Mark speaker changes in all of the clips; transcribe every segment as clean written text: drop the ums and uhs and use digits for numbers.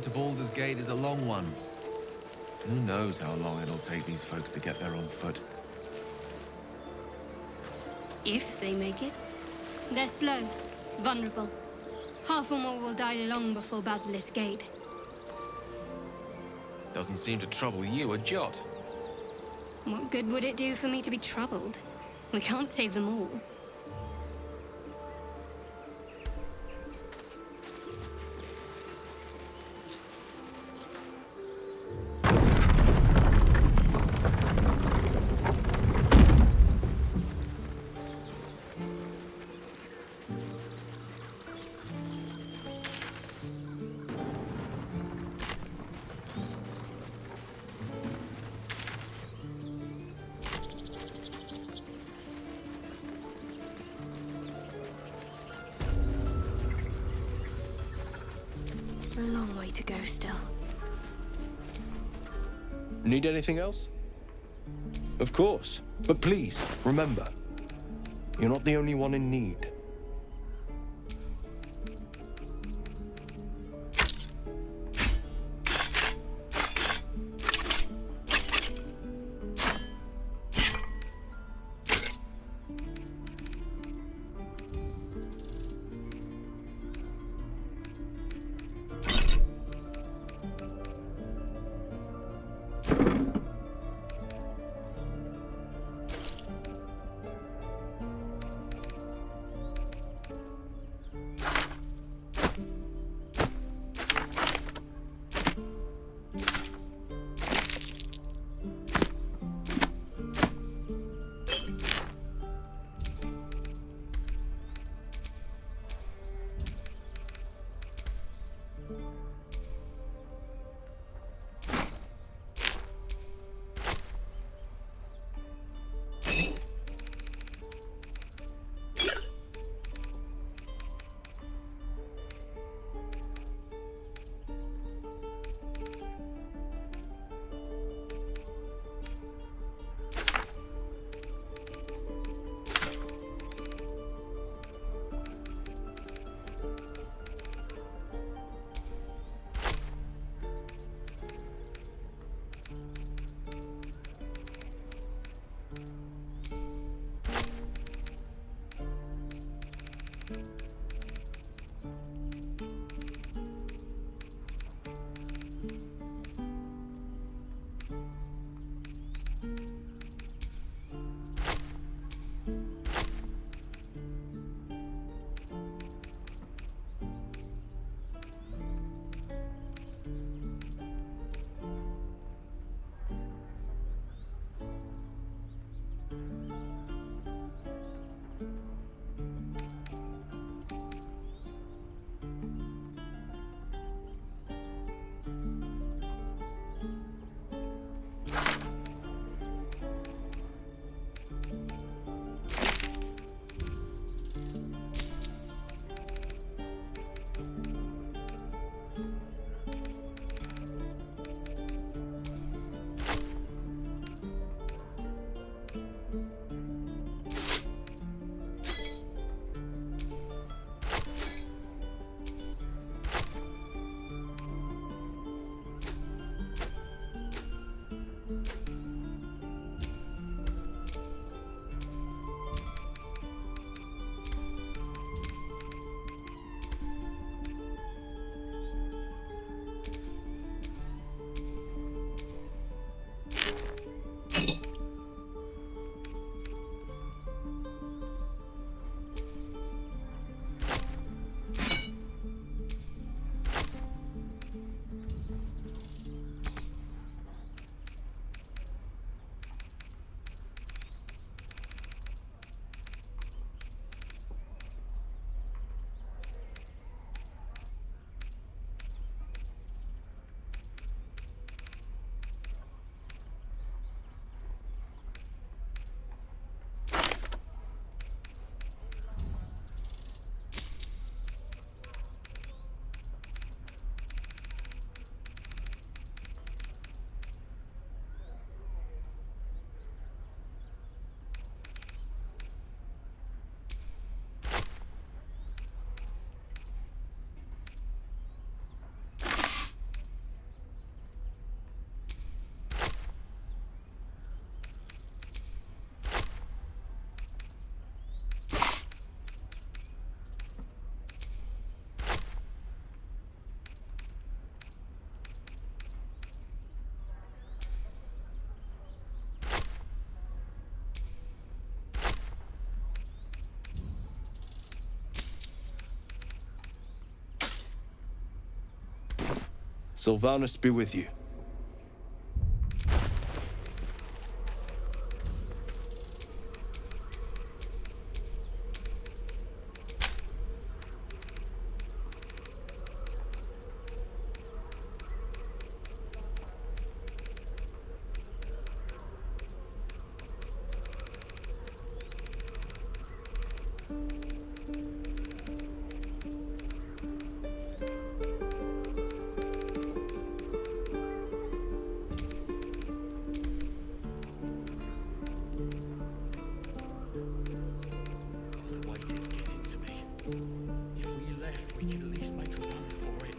Speaker 1: to Baldur's Gate is a long one. Who knows how long it'll take these folks to get there on foot.
Speaker 2: If they make it. They're slow, vulnerable. Half or more will die long before Basilisk Gate.
Speaker 1: Doesn't seem to trouble you a jot.
Speaker 2: What good would it do for me to be troubled? We can't save them all. A long way to go still.
Speaker 3: Need anything else? Of course. But please, remember, you're not the only one in need. Sylvanus be with you.
Speaker 4: The weight is getting to me. If we left, we could at least make a run for it.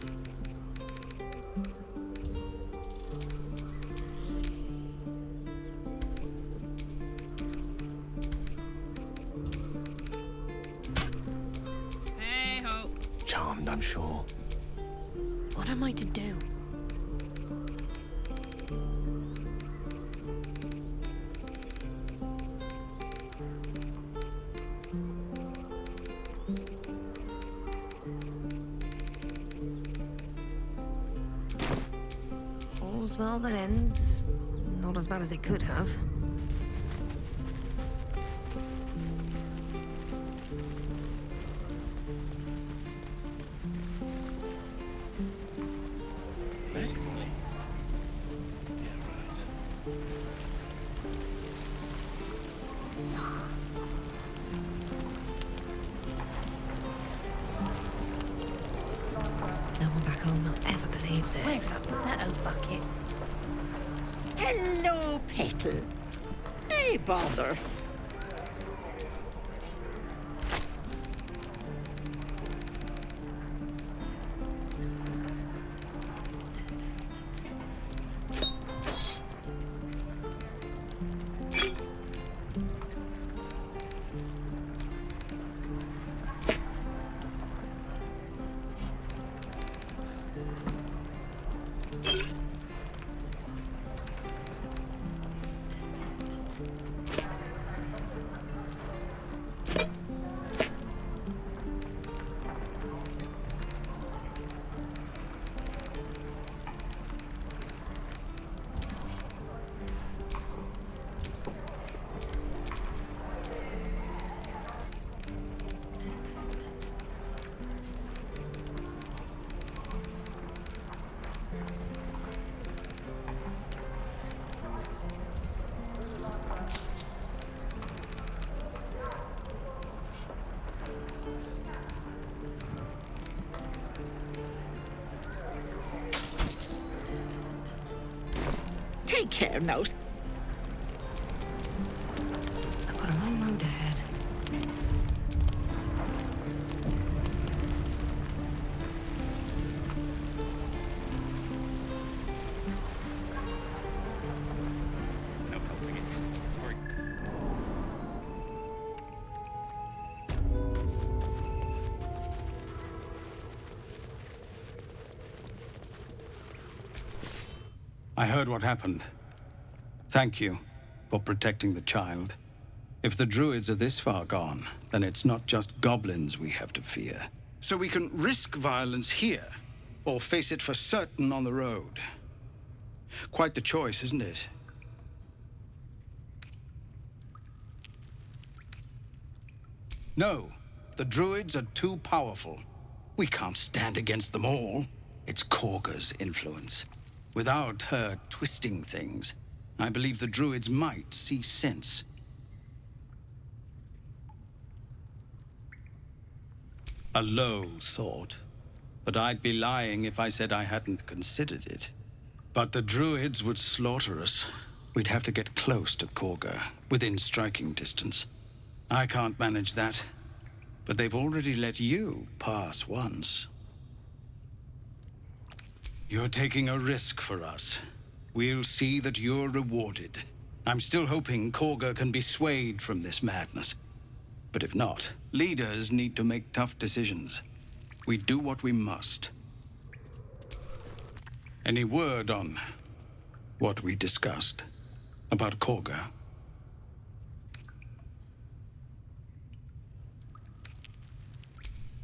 Speaker 5: Hey ho.
Speaker 3: Charmed, I'm sure.
Speaker 2: What am I to do?
Speaker 5: All's well that ends. Not as bad as it could have.
Speaker 4: Easy money. Yeah, right.
Speaker 5: No one back home will ever believe this.
Speaker 2: Where's that old bucket?
Speaker 6: Hello, Petal. Hey, bother. Take care now.
Speaker 5: I've got a long road ahead.
Speaker 7: I heard what happened. Thank you for protecting the child. If the druids are this far gone, then it's not just goblins we have to fear. So we can risk violence here, or face it for certain on the road. Quite the choice, isn't it? No, the druids are too powerful. We can't stand against them all. It's Korga's influence. Without her twisting things, I believe the druids might see sense. A low thought, but I'd be lying if I said I hadn't considered it. But the druids would slaughter us. We'd have to get close to Korga, within striking distance. I can't manage that, but they've already let you pass once. You're taking a risk for us. We'll see that you're rewarded. I'm still hoping Korga can be swayed from this madness. But if not, leaders need to make tough decisions. We do what we must. Any word on what we discussed about Korga?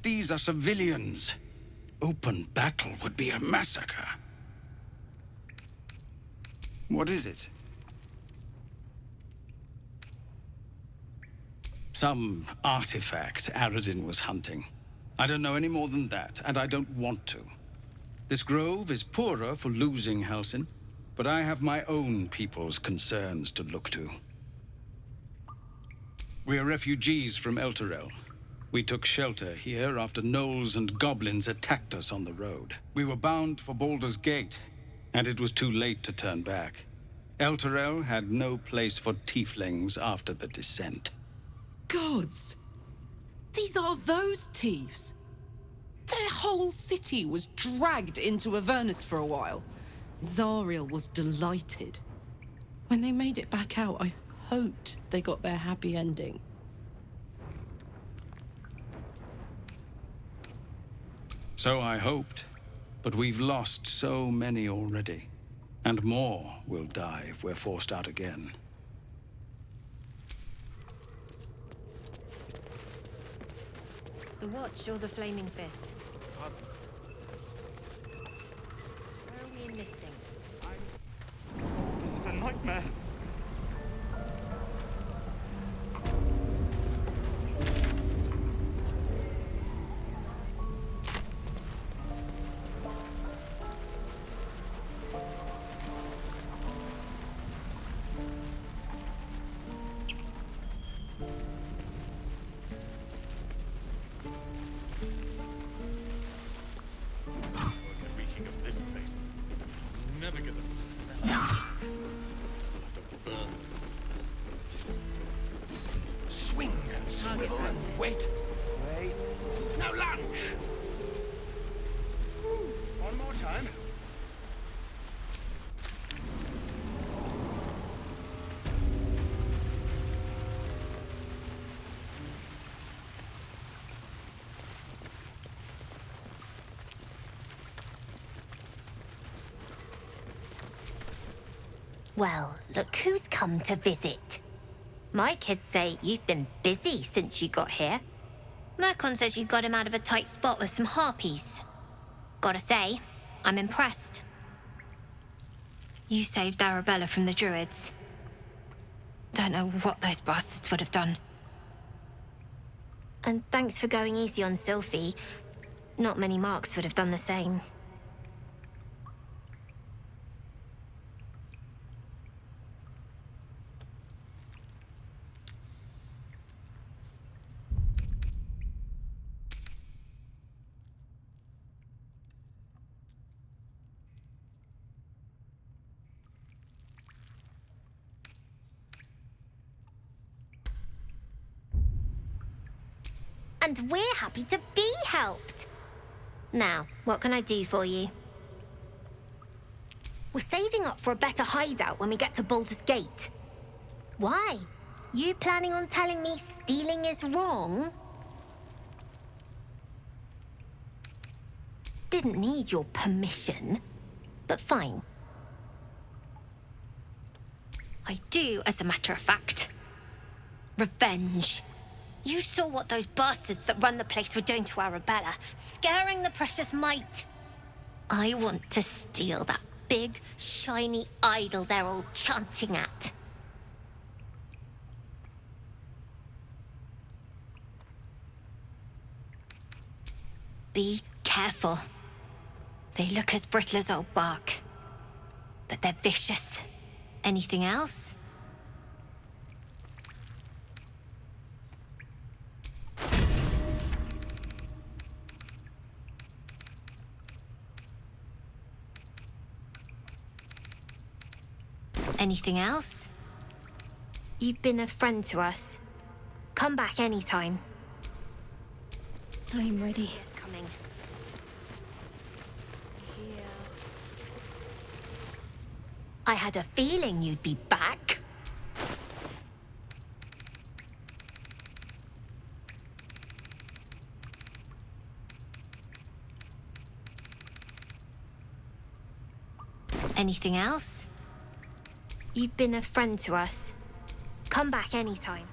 Speaker 7: These are civilians. Open battle would be a massacre. What is it? Some artifact Aradin was hunting. I don't know any more than that, and I don't want to. This grove is poorer for losing Halsin, but I have my own people's concerns to look to. We are refugees from Elturel. We took shelter here after gnolls and goblins attacked us on the road. We were bound for Baldur's Gate, and it was too late to turn back. Elturel had no place for tieflings after the descent.
Speaker 8: Gods! These are those thieves! Their whole city was dragged into Avernus for a while. Zariel was delighted. When they made it back out, I hoped they got their happy ending.
Speaker 7: So I hoped, but we've lost so many already. And more will die if we're forced out again.
Speaker 5: The Watch or the Flaming Fist? Where are we enlisting?
Speaker 9: This is a nightmare. Reeking of this place. Never get the smell. I'll have to burn. Swing and swivel and wait. Wait. Now lunge. One more time.
Speaker 10: Well, look who's come to visit. My kids say you've been busy since you got here. Mercon says you got him out of a tight spot with some harpies. Gotta say, I'm impressed. You saved Arabella from the druids. Don't know what those bastards would have done. And thanks for going easy on Sylphie. Not many marks would have done the same. And we're happy to be helped. Now, what can I do for you? We're saving up for a better hideout when we get to Baldur's Gate. Why? You planning on telling me stealing is wrong? Didn't need your permission, but fine. I do, as a matter of fact. Revenge. You saw what those bastards that run the place were doing to Arabella, scaring the precious mite. I want to steal that big, shiny idol they're all chanting at. Be careful. They look as brittle as old bark, but they're vicious. Anything else? Anything else? You've been a friend to us. Come back anytime.
Speaker 2: I'm ready.
Speaker 10: It's coming. Here. I had a feeling you'd be back. Anything else? You've been a friend to us. Come back anytime.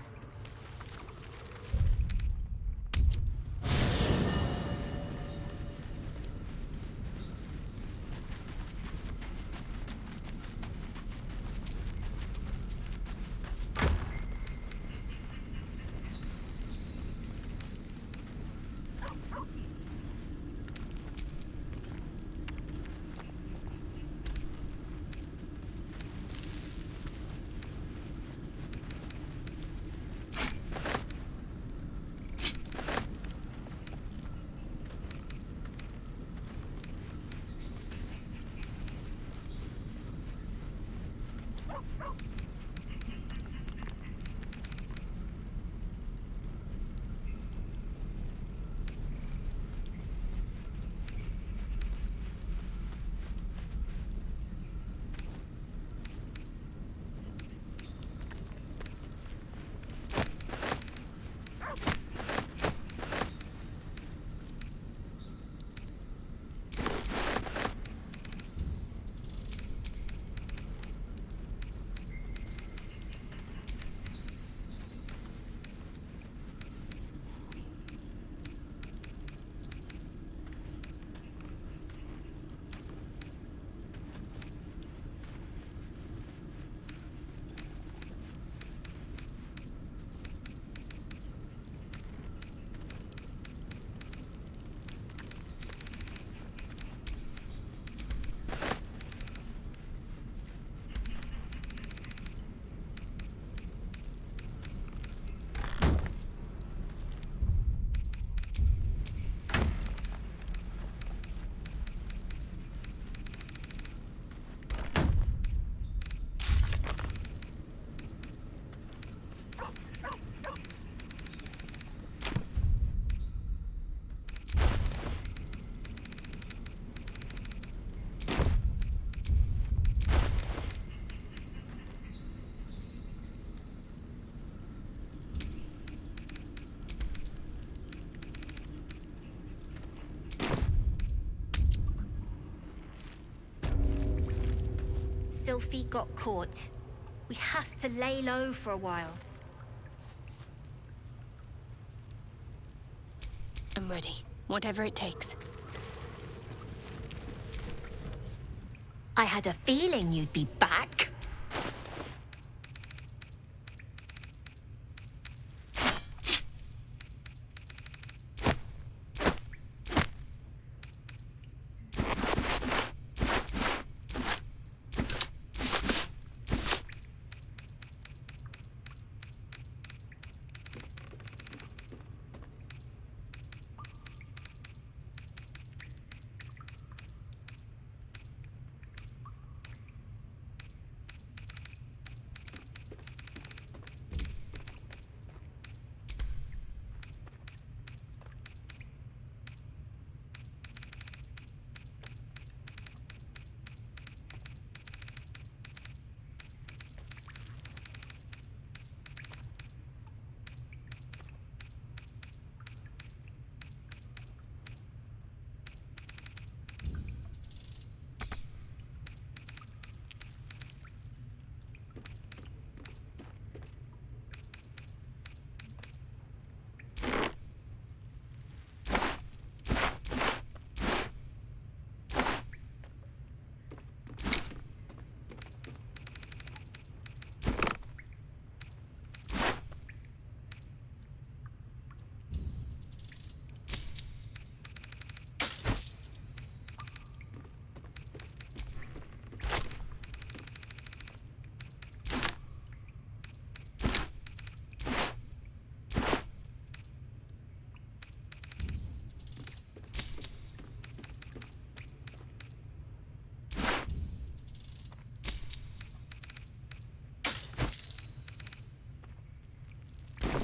Speaker 10: Sylphie got caught. We have to lay low for a while.
Speaker 2: I'm ready. Whatever it takes.
Speaker 10: I had a feeling you'd be back.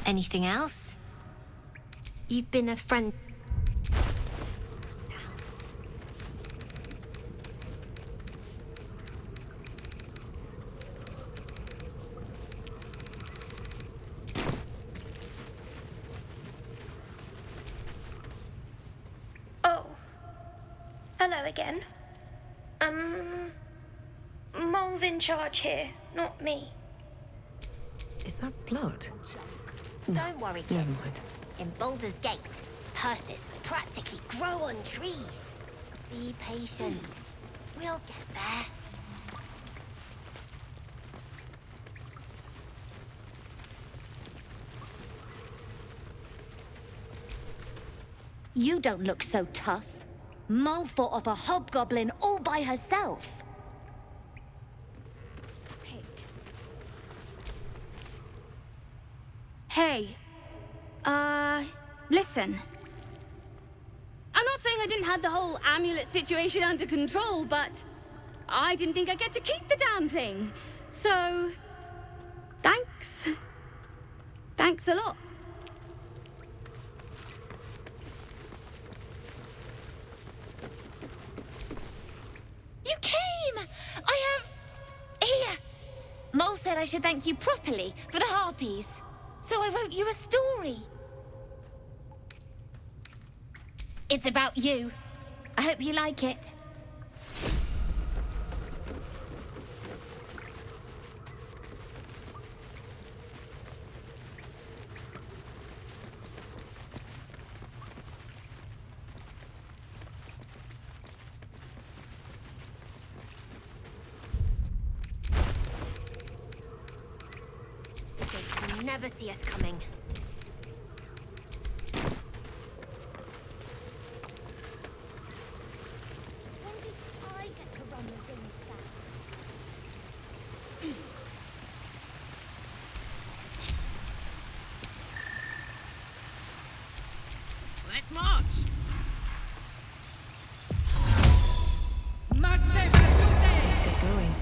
Speaker 10: Anything else? You've been a friend.
Speaker 11: Oh. Hello again. Mole's in charge here, not me.
Speaker 5: Is that blood?
Speaker 10: Don't worry, kid.
Speaker 5: Never mind.
Speaker 10: In Baldur's Gate, hearses practically grow on trees. Be patient. We'll get there.
Speaker 12: You don't look so tough. Mole fought off a hobgoblin all by herself.
Speaker 2: Hey, listen. I'm not saying I didn't have the whole amulet situation under control, but I didn't think I'd get to keep the damn thing.
Speaker 12: So, thanks. Thanks a lot.
Speaker 10: You came! I have... Here! Mole said I should thank you properly for the harpies. So I wrote you a story. It's about you. I hope you like it. They can never see us coming.
Speaker 12: When did I get to run the thing, Scout?
Speaker 8: Let's march!
Speaker 5: Let's get going.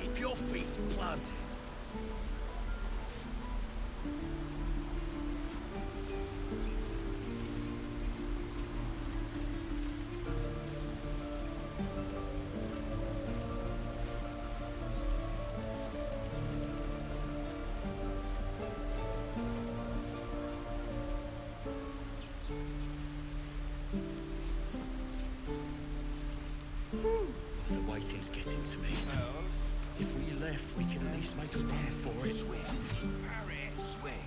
Speaker 3: Keep your feet planted.
Speaker 4: The waiting's getting to me. If we left, we could at least make a run for it.
Speaker 3: Swing. Parry. Swing.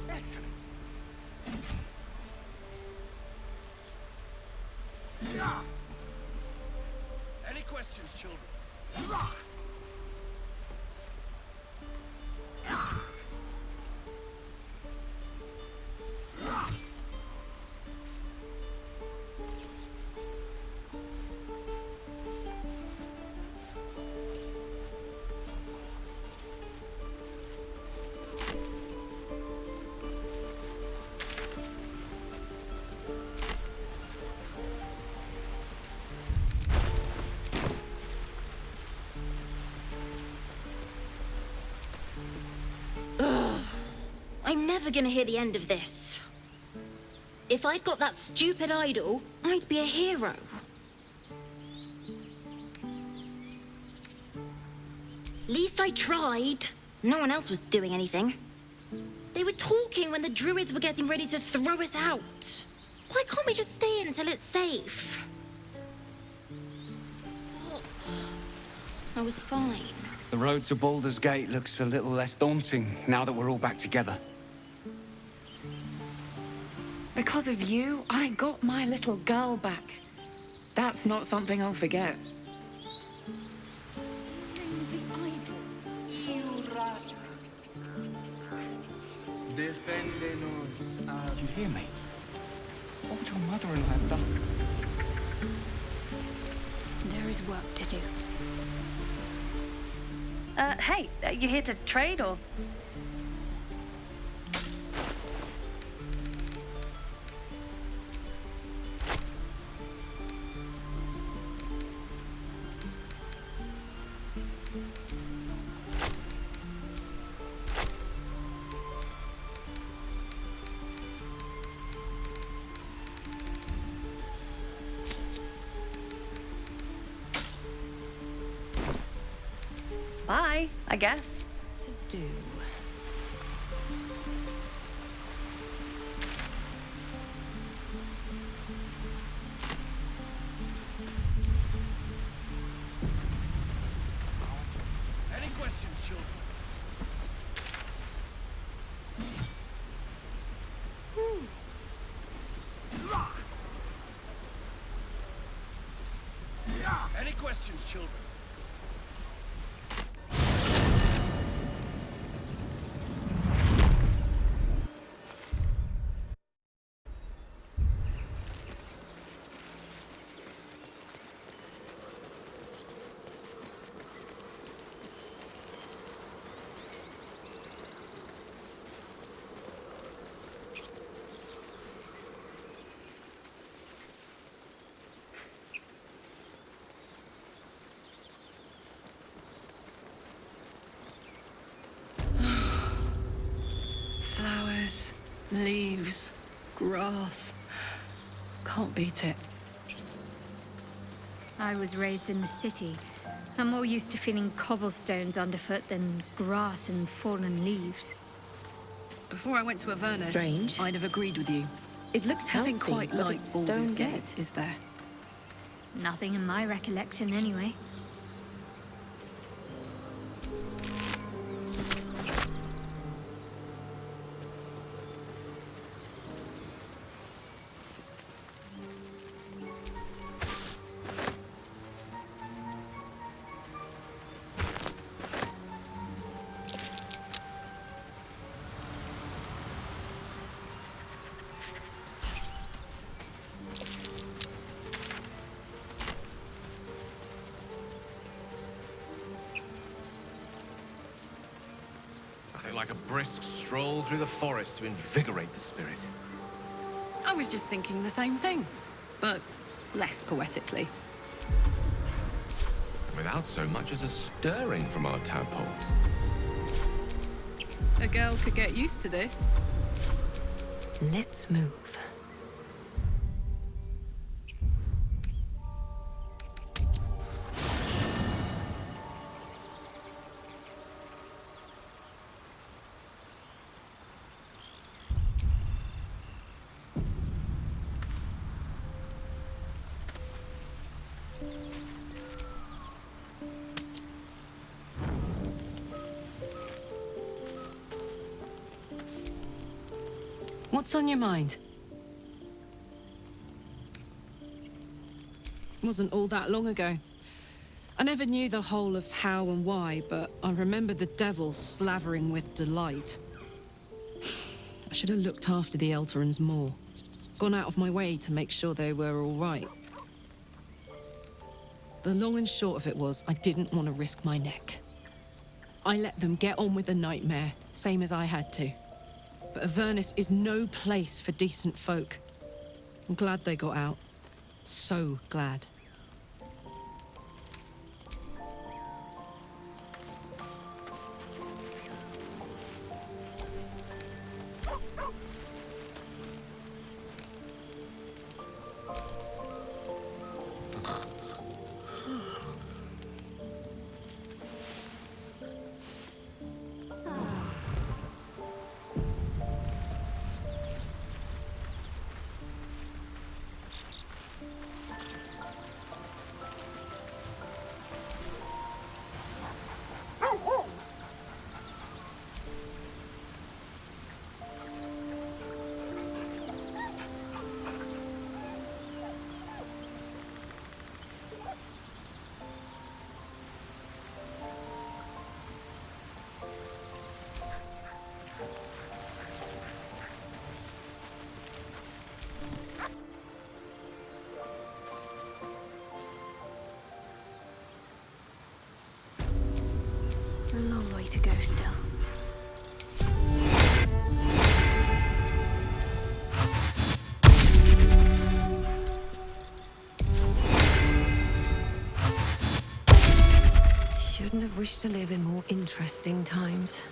Speaker 3: Excellent. Any questions, children?
Speaker 12: I'm never gonna hear the end of this. If I'd got that stupid idol, I'd be a hero. Least I tried. No one else was doing anything. They were talking when the druids were getting ready to throw us out. Why can't we just stay in until it's safe? I was fine.
Speaker 13: The road to Baldur's Gate looks a little less daunting now that we're all back together.
Speaker 14: Because of you, I got my little girl back. That's not something I'll forget.
Speaker 13: Did you hear me? What would your mother and I have done?
Speaker 2: There is work to do.
Speaker 15: Hey, you here to trade or? Bye, I guess.
Speaker 5: To do.
Speaker 9: Any questions, children?
Speaker 14: Flowers, leaves, grass. Can't beat it.
Speaker 2: I was raised in the city. I'm more used to feeling cobblestones underfoot than grass and fallen leaves.
Speaker 14: Before I went to Avernus,
Speaker 5: Strange.
Speaker 14: I'd have agreed with you.
Speaker 5: It looks healthy,
Speaker 14: Nothing quite
Speaker 5: but
Speaker 14: like
Speaker 5: it's
Speaker 14: Baldur's
Speaker 5: stone
Speaker 14: Gate,
Speaker 5: dead.
Speaker 14: is there?
Speaker 2: Nothing in my recollection, anyway.
Speaker 1: Nothing like a brisk stroll through the forest to invigorate the spirit.
Speaker 14: I was just thinking the same thing, but less poetically.
Speaker 1: Without so much as a stirring from our tadpoles.
Speaker 14: A girl could get used to this.
Speaker 5: Let's move.
Speaker 8: What's on your mind? Wasn't all that long ago. I never knew the whole of how and why, but I remember the devil slavering with delight. I should have looked after the Elterans more. Gone out of my way to make sure they were all right. The long and short of it was, I didn't want to risk my neck. I let them get on with the nightmare, same as I had to. But Avernus is no place for decent folk. I'm glad they got out. So glad.
Speaker 2: A long way to go still.
Speaker 5: Shouldn't have wished to live in more interesting times.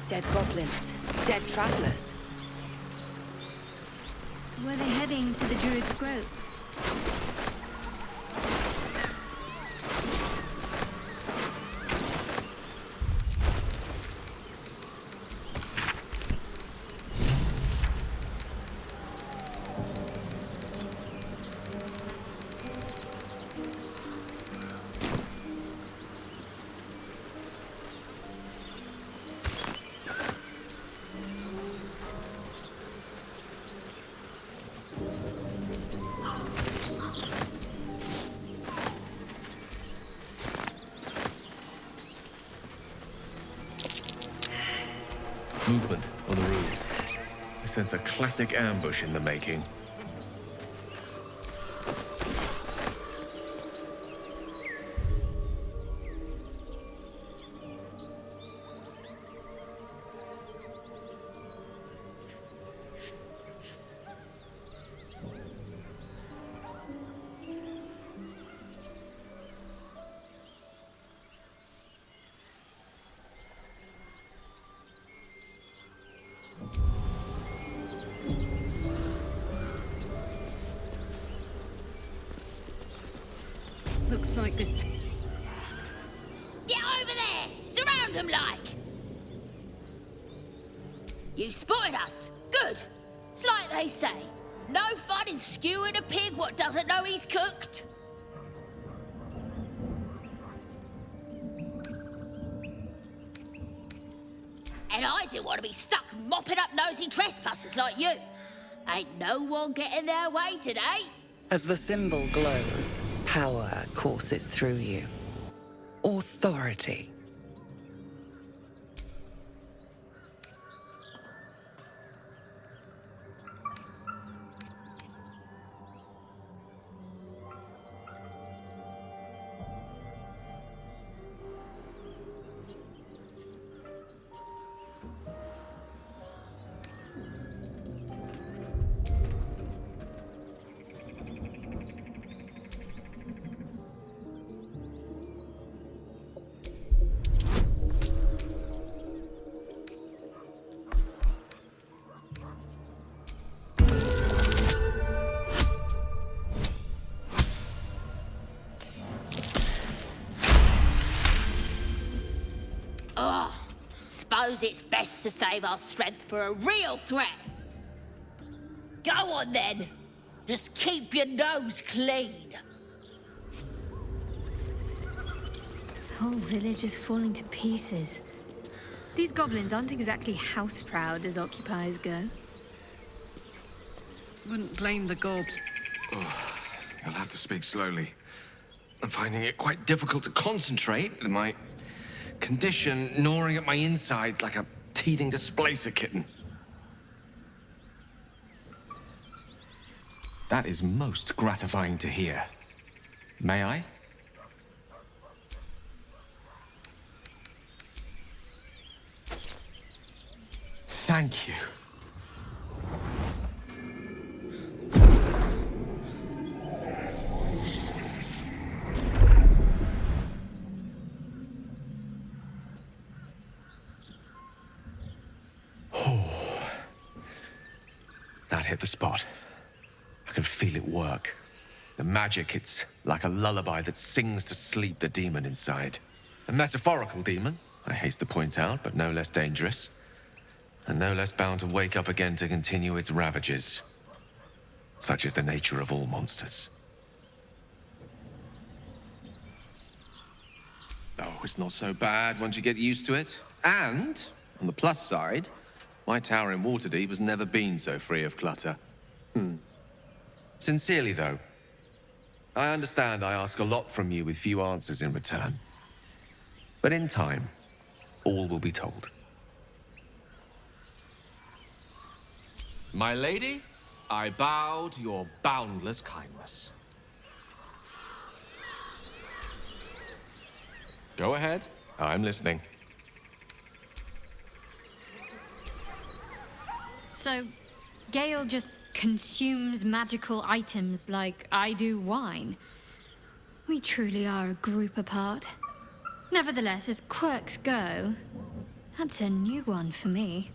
Speaker 14: Dead goblins, dead travelers.
Speaker 2: Were they heading to the Druid's Grove?
Speaker 1: Movement on the roofs. I sense a classic ambush in the making.
Speaker 8: Looks like this.
Speaker 16: Get over there! Surround them like! You spotted us. Good. It's like they say. No fun in skewing a pig what doesn't know he's cooked. And I didn't want to be stuck mopping up nosy trespassers like you. Ain't no one getting their way today.
Speaker 14: As the symbol glows, power courses through you. Authority.
Speaker 16: Suppose it's best to save our strength for a real threat. Go on then. Just keep your nose clean.
Speaker 2: The whole village is falling to pieces. These goblins aren't exactly house-proud as occupiers go.
Speaker 8: Wouldn't blame the gobs.
Speaker 3: Oh, you'll have to speak slowly. I'm finding it quite difficult to concentrate with my condition gnawing at my insides like a teething displacer kitten.
Speaker 1: That is most gratifying to hear. May I? Thank you. That hit the spot. I can feel it work. The magic, it's like a lullaby that sings to sleep the demon inside. A metaphorical demon, I haste to point out, but no less dangerous. And no less bound to wake up again to continue its ravages. Such is the nature of all monsters. Oh, it's not so bad once you get used to it. And, on the plus side, my tower in Waterdeep has never been so free of clutter. Sincerely, though, I understand I ask a lot from you with few answers in return. But in time, all will be told. My lady, I bow to your boundless kindness. Go ahead. I'm listening.
Speaker 2: So, Gale just consumes magical items like I do wine. We truly are a group apart. Nevertheless, as quirks go, that's a new one for me.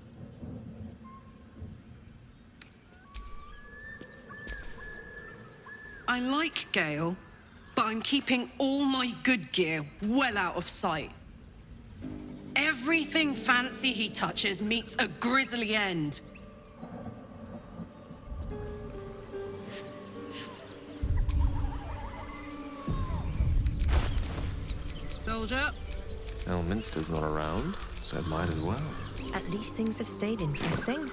Speaker 8: I like Gale, but I'm keeping all my good gear well out of sight. Everything fancy he touches meets a grisly end. Soldier.
Speaker 3: Elminster's not around, so it might as well.
Speaker 5: At least things have stayed interesting.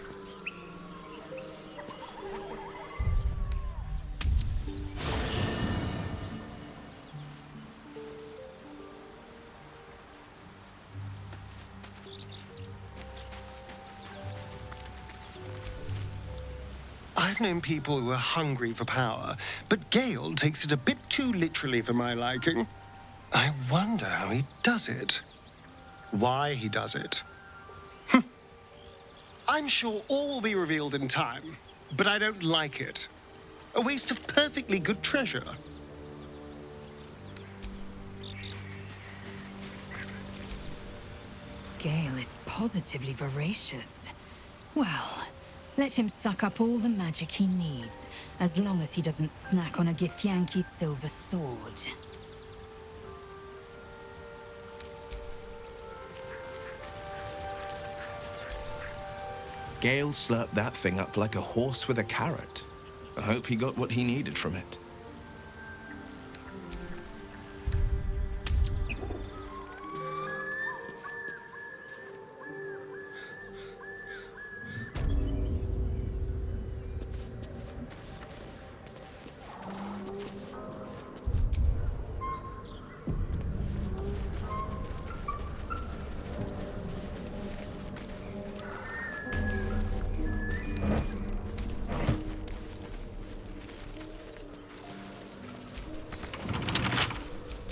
Speaker 17: I've known people who are hungry for power, but Gale takes it a bit too literally for my liking. I wonder how he does it. Why he does it. I'm sure all will be revealed in time, but I don't like it. A waste of perfectly good treasure.
Speaker 18: Gale is positively voracious. Well, let him suck up all the magic he needs, as long as he doesn't snack on a Githyanki's silver sword.
Speaker 19: Gale slurped that thing up like a horse with a carrot. I hope he got what he needed from it.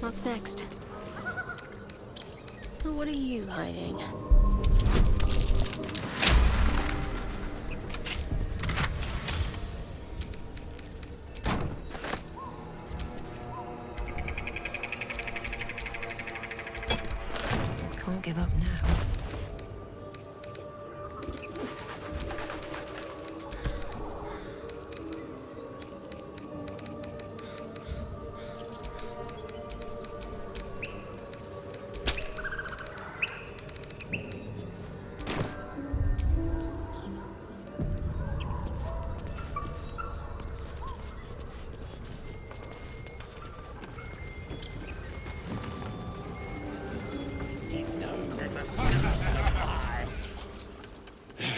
Speaker 12: What's next? What are you hiding?
Speaker 5: Can't give up now.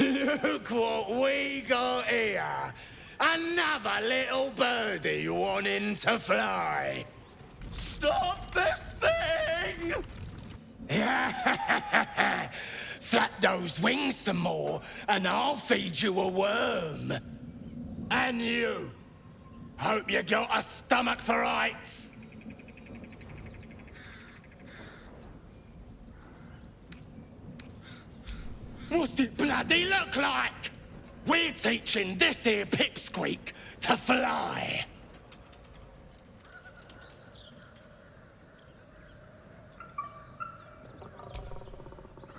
Speaker 20: Look what we got here. Another little birdie wanting to fly. Stop this thing! Flap those wings some more, and I'll feed you a worm. And you. Hope you got a stomach for heights. What's it bloody look like? We're teaching this here pipsqueak to fly.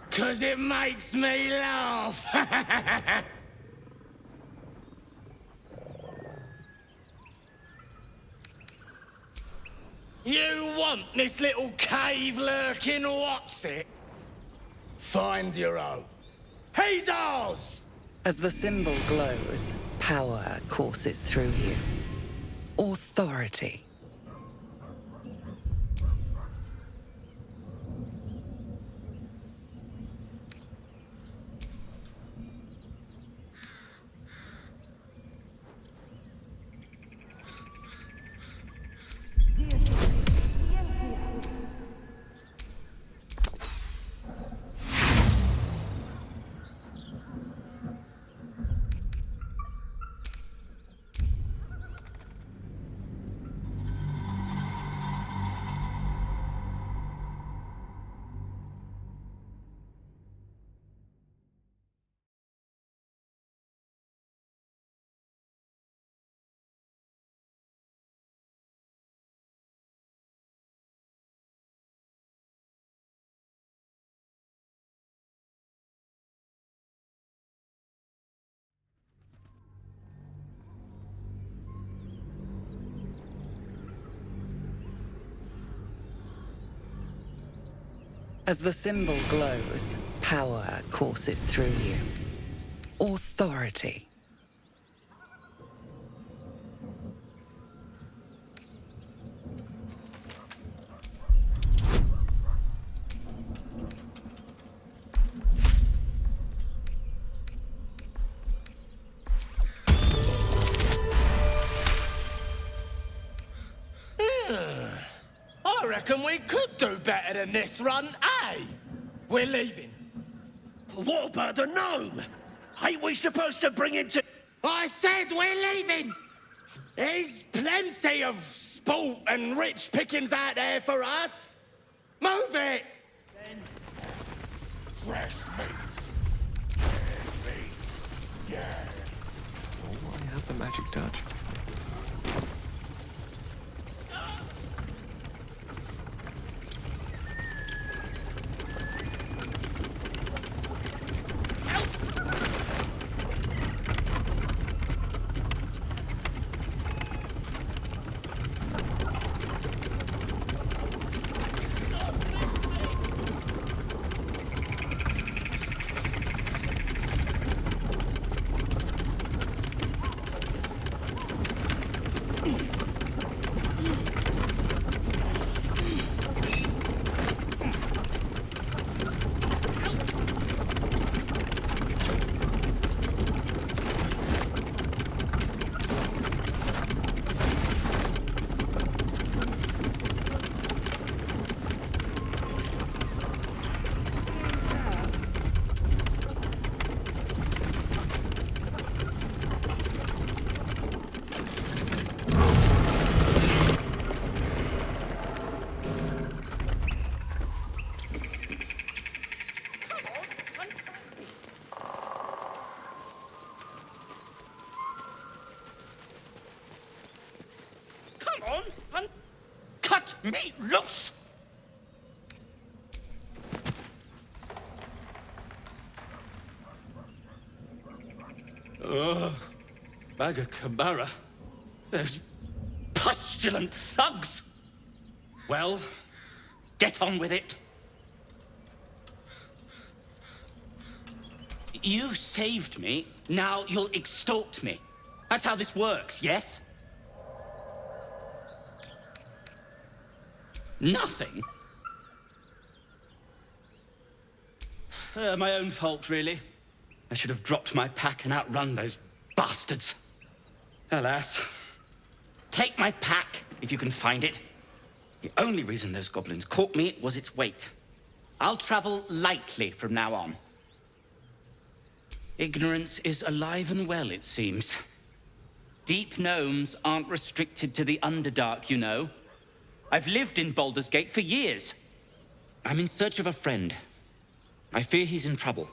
Speaker 20: 'Cause it makes me laugh. You want this little cave lurking what's it? Find your own. He's ours!
Speaker 14: As the symbol glows, power courses through you. Authority. As the symbol glows, power courses through you. Authority.
Speaker 20: I reckon we could do better than this run, eh? We're leaving.
Speaker 9: What about the gnome? Ain't we supposed to bring him to...
Speaker 20: I said we're leaving! There's plenty of sport and rich pickings out there for us. Move it!
Speaker 9: Fresh meats. Fresh meats. Yes.
Speaker 3: Oh, I have the magic touch.
Speaker 20: Cut me loose!
Speaker 9: Ugh. Maga Kamara. Those pustulant thugs. Well, get on with it. You saved me, now you'll extort me. That's how this works, yes? Nothing? My own fault, really. I should have dropped my pack and outrun those bastards. Alas. Take my pack, if you can find it. The only reason those goblins caught me was its weight. I'll travel lightly from now on. Ignorance is alive and well, it seems. Deep gnomes aren't restricted to the Underdark, you know. I've lived in Baldur's Gate for years. I'm in search of a friend. I fear he's in trouble.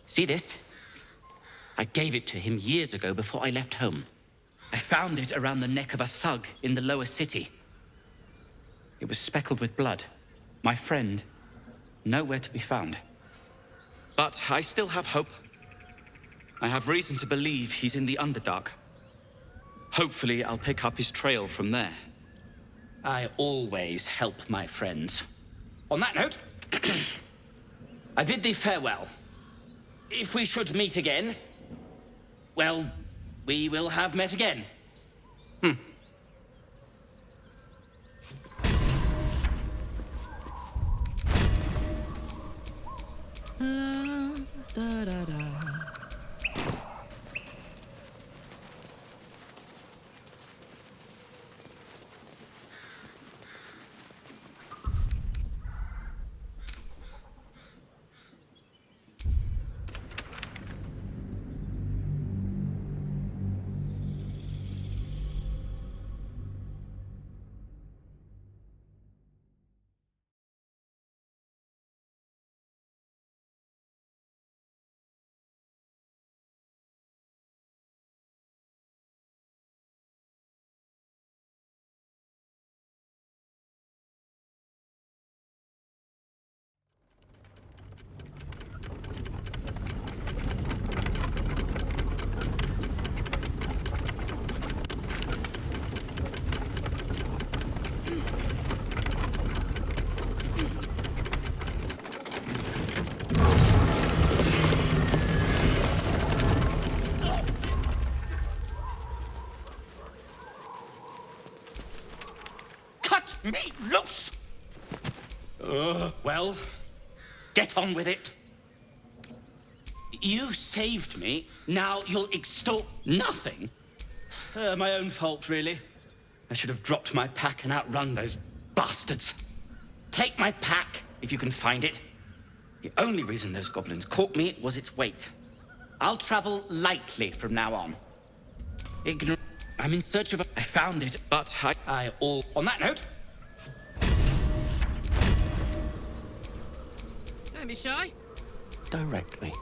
Speaker 9: See this? I gave it to him years ago before I left home. I found it around the neck of a thug in the lower city. It was speckled with blood. My friend, nowhere to be found. But I still have hope. I have reason to believe he's in the Underdark. Hopefully, I'll pick up his trail from there. I always help my friends. On that note, I bid thee farewell. If we should meet again, well, we will have met again.
Speaker 8: La, da, da, da.
Speaker 9: Cut me loose! Well, get on with it. You saved me. Now you'll extort nothing? My own fault, really. I should have dropped my pack and outrun those bastards. Take my pack, if you can find it. The only reason those goblins caught me was its weight. I'll travel lightly from now on. I'm in search of I found it, but I all... On that note...
Speaker 21: Don't be shy.
Speaker 19: Direct me.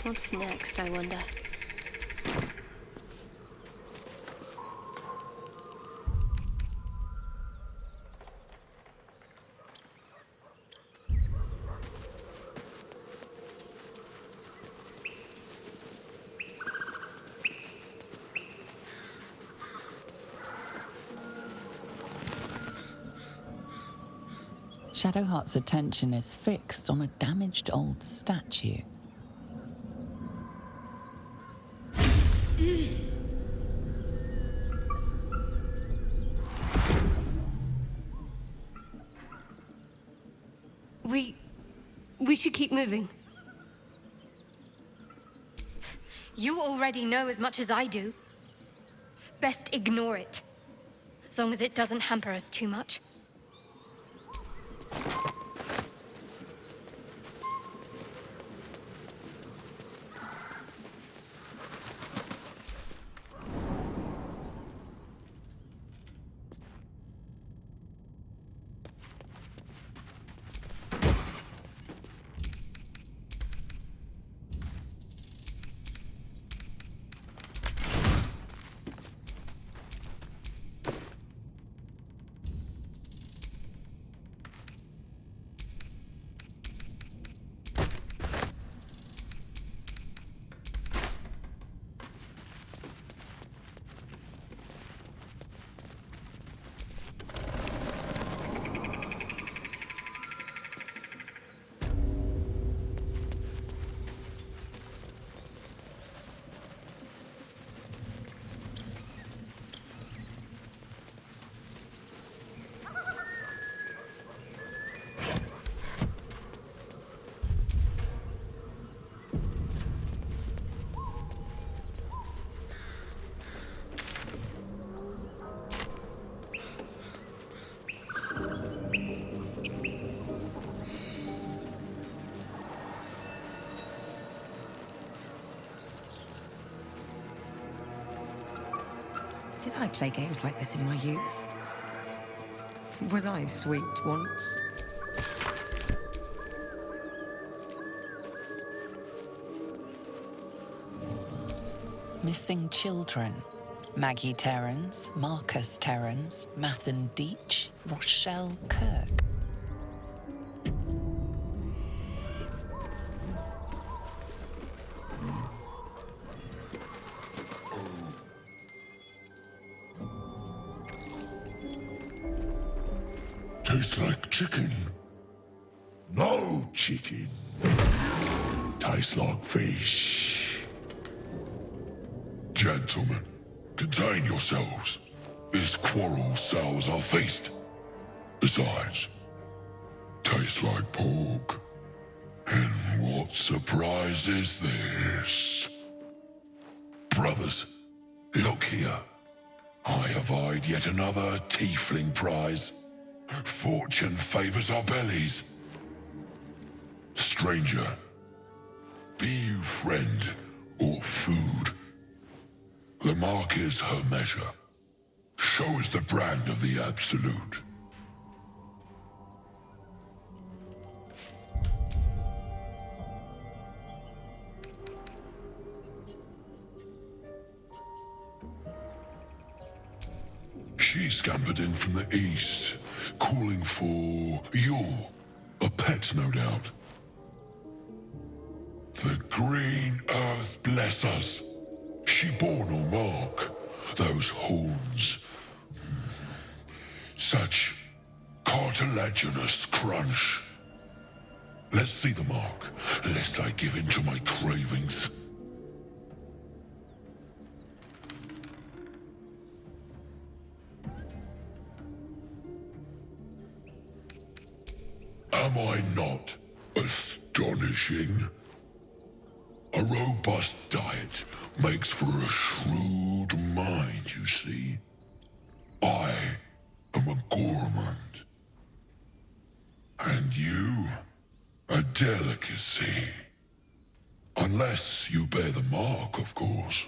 Speaker 11: What's next, I wonder?
Speaker 22: Shadowheart's attention is fixed on a damaged old statue.
Speaker 23: We should keep moving.
Speaker 2: You already know as much as I do. Best ignore it. As long as it doesn't hamper us too much.
Speaker 5: Did I play games like this in my youth? Was I sweet once?
Speaker 22: Missing children. Maggie Terrans, Marcus Terrans, Mathan Deach, Rochelle Kirk.
Speaker 24: Tastes like chicken. No chicken. Tastes like fish. Gentlemen, contain yourselves. This quarrel sours our feast. Besides, tastes like pork. And what surprise is this? Brothers, look here. I have eyed yet another Tiefling prize. Fortune favors our bellies. Stranger, be you friend or food, the mark is her measure. Show is the brand of the absolute. She scampered in from the east, calling for Yule, a pet, no doubt. The green earth bless us. She bore no mark. Those horns. Such cartilaginous crunch. Let's see the mark, lest I give in to my cravings. Am I not astonishing? A robust diet makes for a shrewd mind, you see. I am a gourmand. And you, a delicacy. Unless you bear the mark, of course.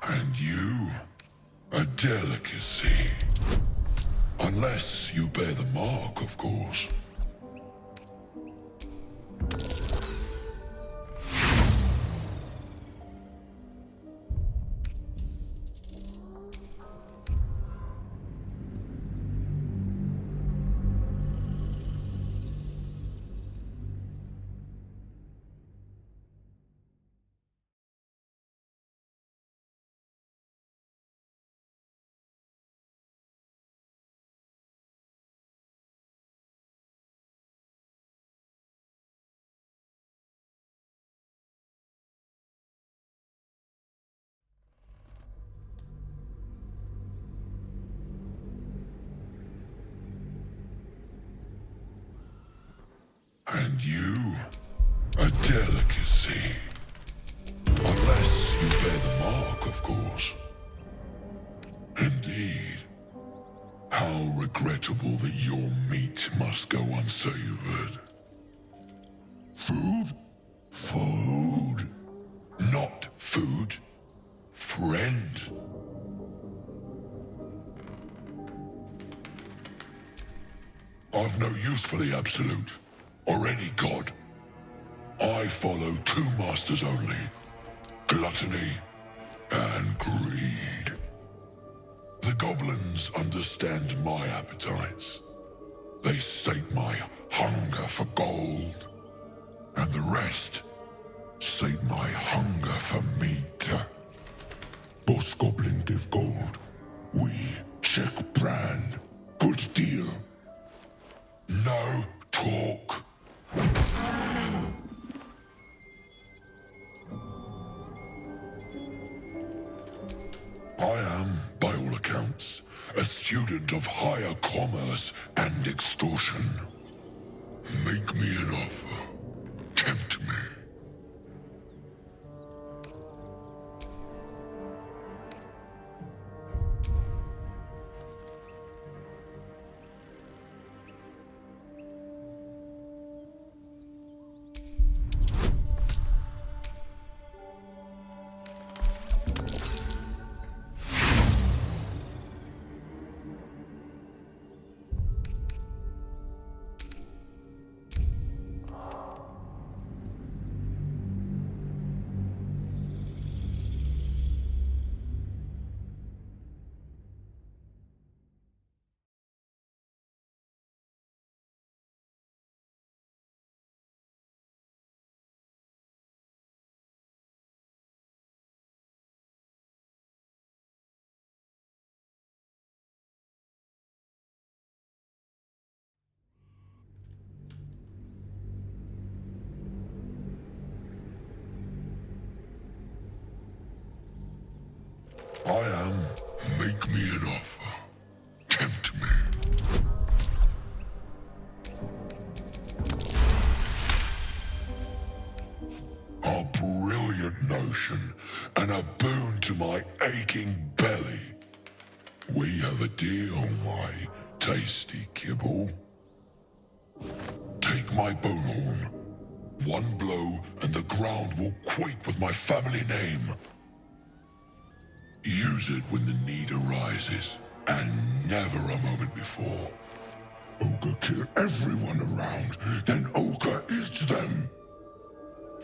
Speaker 24: And you, a delicacy. Unless you bear the mark, of course. And you, a delicacy. Unless you bear the mark, of course. Indeed. How regrettable that your meat must go unsavored. Food? Food. Not food. Friend. I've no use for the Absolute, or any god. I follow two masters only. Gluttony and greed. The goblins understand my appetites. They sate my hunger for gold. And the rest sate my hunger for meat. Boss goblin give gold. We check brand. Good deal. No talk. I am, by all accounts, a student of higher commerce and extortion. Make me an offer. Tempt me. I am. Make me an offer. Tempt me. A brilliant notion, and a boon to my aching belly. We have a deal, my tasty kibble. Take my bone horn. One blow, and the ground will quake with my family name. Use it when the need arises, and never a moment before. Ogre kill everyone around, then Ogre eats them.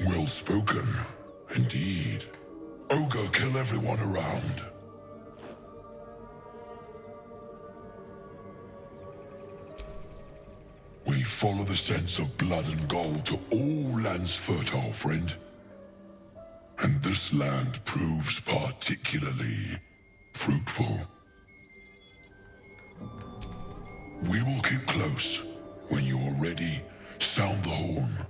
Speaker 24: Well spoken, indeed. Ogre kill everyone around. We follow the sense of blood and gold to all lands fertile, friend. And this land proves particularly fruitful. We will keep close. When you are ready, sound the horn.